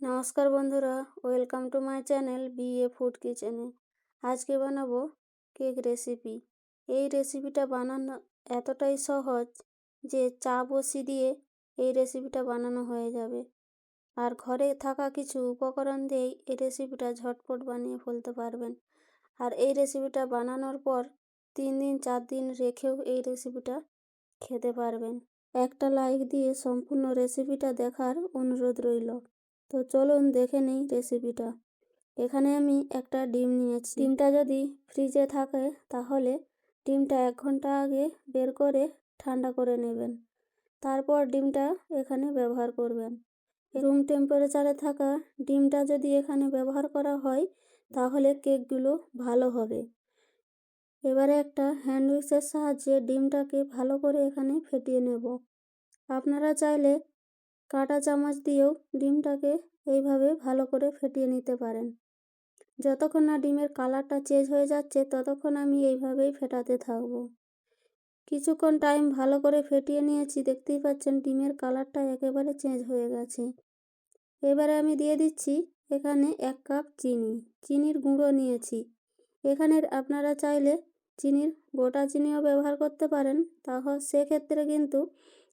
নমস্কার বন্ধুরা, welcome to my channel BA food কিচেনে। আজকে বানাবো কেক রেসিপি। এই রেসিপিটা বানানো এতটাই সহজ যে চা বসি দিয়ে এই রেসিপিটা বানানো হয়ে যাবে। আর ঘরে থাকা কিছু উপকরণ দিয়েই এই রেসিপিটা ঝটপট বানিয়ে ফেলতে পারবেন। আর এই রেসিপিটা বানানোর পর 3 দিন 4 দিন রেখেও এই রেসিপিটা খেতে পারবেন। একটা লাইক দিয়ে সম্পূর্ণ রেসিপিটা দেখার অনুরোধ রইল। তো চলুন দেখে নিই রেসিপিটা। এখানে আমি একটা ডিম নিয়েছি। ডিমটা যদি ফ্রিজে থাকে তাহলে ডিমটা 1 ঘন্টা আগে বের করে ঠান্ডা করে নেবেন। তারপর ডিমটা এখানে ব্যবহার করবেন। রুম টেম্পারেচারে থাকা ডিমটা যদি এখানে ব্যবহার করা হয় তাহলে কেকগুলো ভালো হবে। এবারে একটা হ্যান্ড উইক্সের সাহায্যে ডিমটাকে ভালো করে এখানে ফেটিয়ে নেব। আপনারা চাইলে কাঁটা চামচ দিয়েও ডিমটাকে এইভাবে ভালো করে ফেটিয়ে নিতে পারেন। যতক্ষণ না ডিমের কালারটা চেঞ্জ হয়ে যাচ্ছে ততক্ষণ আমি এইভাবেই ফেটাতে থাকবো। কিছুক্ষণ টাইম ভালো করে ফেটিয়ে নিয়েছি, দেখতেই পাচ্ছেন ডিমের কালারটা একেবারে চেঞ্জ হয়ে গেছে। এবারে আমি দিয়ে দিচ্ছি এখানে 1 কাপ চিনির গুঁড়ো নিয়েছি। এখানে আপনারা চাইলে চিনির গোটা চিনিও ব্যবহার করতে পারেন, তাহলে সেক্ষেত্রে কিন্তু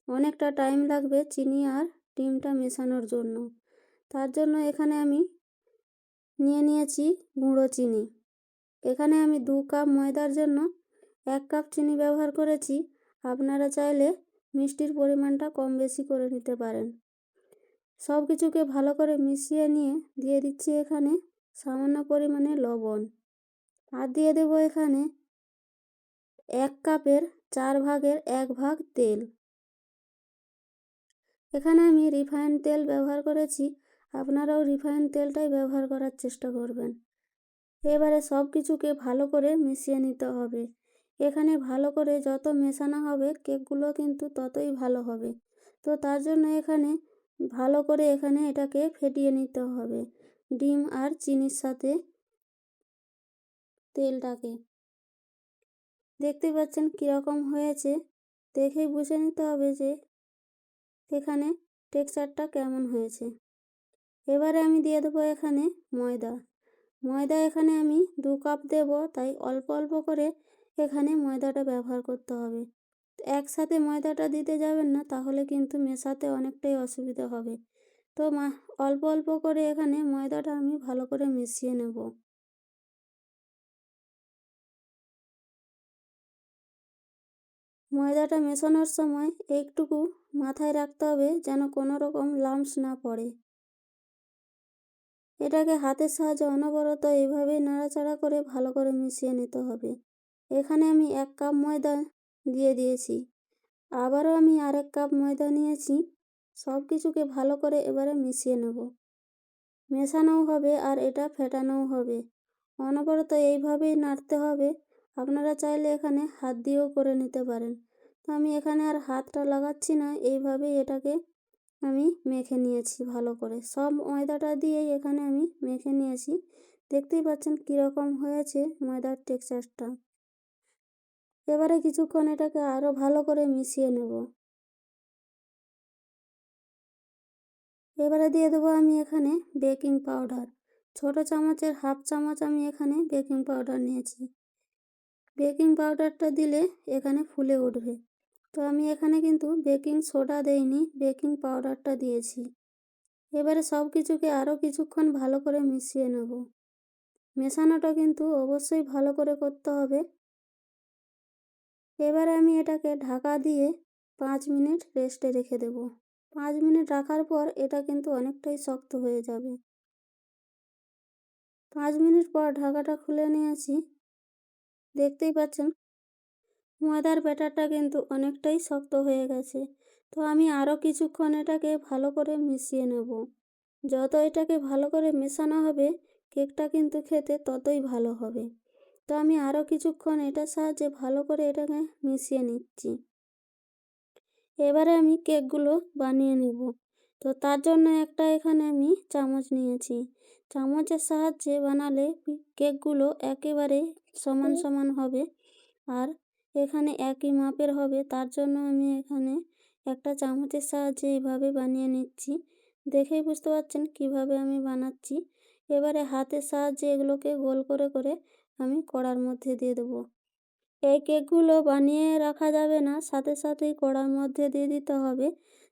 অনেকটা টাইম লাগবে চিনি আর ডিমটা মেশানোর জন্য। তার জন্য এখানে আমি নিয়েছি গুঁড়ো চিনি। এখানে আমি 2 কাপ ময়দার জন্য 1 কাপ চিনি ব্যবহার করেছি। আপনারা চাইলে মিষ্টির পরিমাণটা কম বেশি করে নিতে পারেন। সব কিছুকে ভালো করে মিশিয়ে নিয়ে দিয়ে দিচ্ছি এখানে সামান্য পরিমাণে লবণ। আর দিয়ে দেবো এখানে 1 কাপের 4 ভাগের 1 ভাগ তেল। এখানে আমি রিফাইন্ড তেল ব্যবহার করেছি, আপনারাও রিফাইন্ড তেলটাই ব্যবহার করার চেষ্টা করবেন। এবারে সব কিছুকে ভালো করে মিশিয়ে নিতে হবে। এখানে ভালো করে যত মেশানো হবে কেকগুলো কিন্তু ততই ভালো হবে। তো তার জন্য এখানে ভালো করে এটাকে ফেটিয়ে নিতে হবে ডিম আর চিনির সাথে তেলটাকে। দেখতে পাচ্ছেন কীরকম হয়েছে, দেখেই বুঝে নিতে হবে যে এখানে টেক্সচারটা কেমন হয়েছে। এবারে আমি দিয়ে দেবো এখানে ময়দা এখানে আমি 2 কাপ দেব, তাই অল্প অল্প করে এখানে ময়দাটা ব্যবহার করতে হবে। একসাথে ময়দাটা দিতে যাবেন না, তাহলে কিন্তু মেশাতে অনেকটাই অসুবিধা হবে। তো অল্প অল্প করে এখানে ময়দাটা আমি ভালো করে মিশিয়ে নেব। ময়দাটা মেশানোর সময় একটুকু মাথায় রাখতে হবে যেন কোনো রকম লাম্পস না পড়ে। এটাকে হাতের সাহায্যে অনবরত এইভাবেই নাড়াচাড়া করে ভালো করে মিশিয়ে নিতে হবে। এখানে আমি 1 কাপ ময়দা দিয়ে দিয়েছি, আবারও আমি আরেক কাপ ময়দা নিয়েছি। সব কিছুকে ভালো করে এবারে মিশিয়ে নেব। মেশানোও হবে আর এটা ফেটানোও হবে। অনবরত এইভাবেই নাড়তে হবে। আপনারা চাইলে এখানে হাত দিয়েও করে নিতে পারেন। তো আমি এখানে আর হাতটা লাগাচ্ছি না, এইভাবেই এটাকে আমি মেখে নিয়েছি ভালো করে। সব ময়দাটা দিয়েই এখানে আমি মেখে নিয়েছি। দেখতেই পাচ্ছেন কীরকম হয়েছে ময়দার টেক্সচারটা। এবারে কিছুক্ষণ এটাকে আরও ভালো করে মিশিয়ে নেব। এবারে দিয়ে দেবো আমি এখানে বেকিং পাউডার। ছোট চামচের 1/2 চামচ আমি এখানে বেকিং পাউডার নিয়েছি। বেকিং পাউডারটা দিলে এখানে ফুলে উঠবে। তো আমি এখানে কিন্তু বেকিং সোডা দেইনি, বেকিং পাউডারটা দিয়েছি। এবারে সব কিছুকে আরও কিছুক্ষণ ভালো করে মিশিয়ে নেব। মেশানোটা কিন্তু অবশ্যই ভালো করে করতে হবে। এবারে আমি এটাকে ঢাকা দিয়ে 5 মিনিট রেস্টে রেখে দেব। 5 মিনিট রাখার পর এটা কিন্তু অনেকটাই শক্ত হয়ে যাবে। 5 মিনিট পর ঢাকাটা খুলে নিয়েছি। দেখতেই পাচ্ছেন ময়দার ব্যাটারটা কিন্তু অনেকটাই শক্ত হয়ে গেছে। তো আমি আরও কিছুক্ষণ এটাকে ভালো করে মিশিয়ে নেব। যত এটাকে ভালো করে মেশানো হবে কেকটা কিন্তু খেতে ততই ভালো হবে। তো আমি আরও কিছুক্ষণ এটার সাহায্যে ভালো করে এটাকে মিশিয়ে নিচ্ছি। এবারে আমি কেকগুলো বানিয়ে নেব। তো তার জন্য একটা এখানে আমি চামচ নিয়েছি। চামচের সাহায্যে বানালে কেকগুলো একেবারে সমান সমান হবে আর এখানে একই মাপের হবে। তার জন্য আমি এখানে একটা চামচের সাহায্যে এইভাবে বানিয়ে নিচ্ছি। দেখেই বুঝতে পারছেন কিভাবে আমি বানাচ্ছি। এবারে হাতের সাহায্যে এগুলোকে গোল করে করে আমি কড়ার মধ্যে দিয়ে দেবো। এই কেকগুলো বানিয়ে রাখা যাবে না, সাথে সাথেই কড়ার মধ্যে দিয়ে দিতে হবে।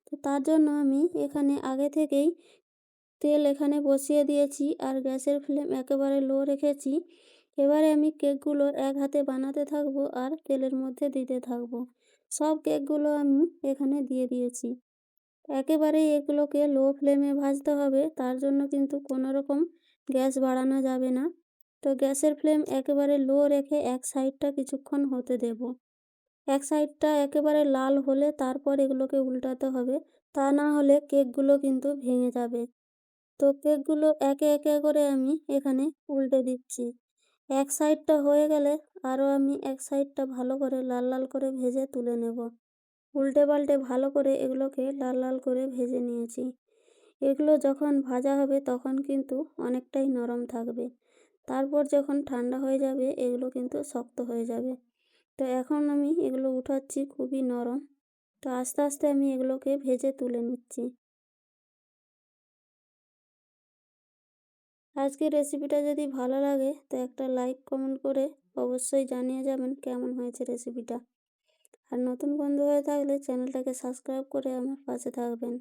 তো তার জন্য আমি এখানে আগে থেকেই তেল এখানে বসিয়ে দিয়েছি আর গ্যাসের ফ্লেম একেবারে লো রেখেছি। এবারে আমি কেকগুলো এক হাতে বানাতে থাকবো আর তেলের মধ্যে দিতে থাকবো। সব কেকগুলো আমি এখানে দিয়ে দিয়েছি। একেবারেই এগুলোকে লো ফ্লেমে ভাজতে হবে, তার জন্য কিন্তু কোনো রকম গ্যাস বাড়ানো যাবে না। তো গ্যাসের ফ্লেম একেবারে লো রেখে এক সাইডটা কিছুক্ষণ হতে দেব। এক সাইডটা একেবারে লাল হলে তারপর এগুলোকে উল্টাতে হবে, তা না হলে কেকগুলো কিন্তু ভেঙে যাবে। তো কেকগুলো একে একে করে আমি এখানে উল্টে দিচ্ছি। এক সাইডটা হয়ে গেলে আরও আমি এক সাইডটা ভালো করে লাল লাল করে ভেজে তুলে নেব। উল্টে পাল্টে ভালো করে এগুলোকে লাল লাল করে ভেজে নিয়েছি। এগুলো যখন ভাজা হবে তখন কিন্তু অনেকটাই নরম থাকবে। তারপর যখন ঠান্ডা হয়ে যাবে এগুলো কিন্তু শক্ত হয়ে যাবে। তো এখন আমি এগুলো উঠাচ্ছি, খুবই নরম। তো আস্তে আস্তে আমি এগুলোকে ভেজে তুলে নিচ্ছি। আজকের রেসিপিটা যদি ভালো লাগে তো একটা লাইক কমেন্ট করে অবশ্যই জানিয়ে যাবেন কেমন হয়েছে রেসিপিটা। আর নতুন বন্ধু হয়ে থাকলে চ্যানেলটাকে সাবস্ক্রাইব করে আমার পাশে থাকবেন।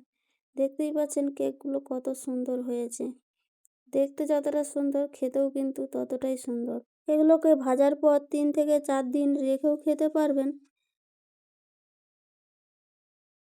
দেখতেই পাচ্ছেন কেকগুলো কত সুন্দর হয়েছে। দেখতে যতটা সুন্দর খেতেও কিন্তু ততটাই সুন্দর। এগুলোকে ভাজার পর 3 থেকে 4 দিন রেখেও খেতে পারবেন।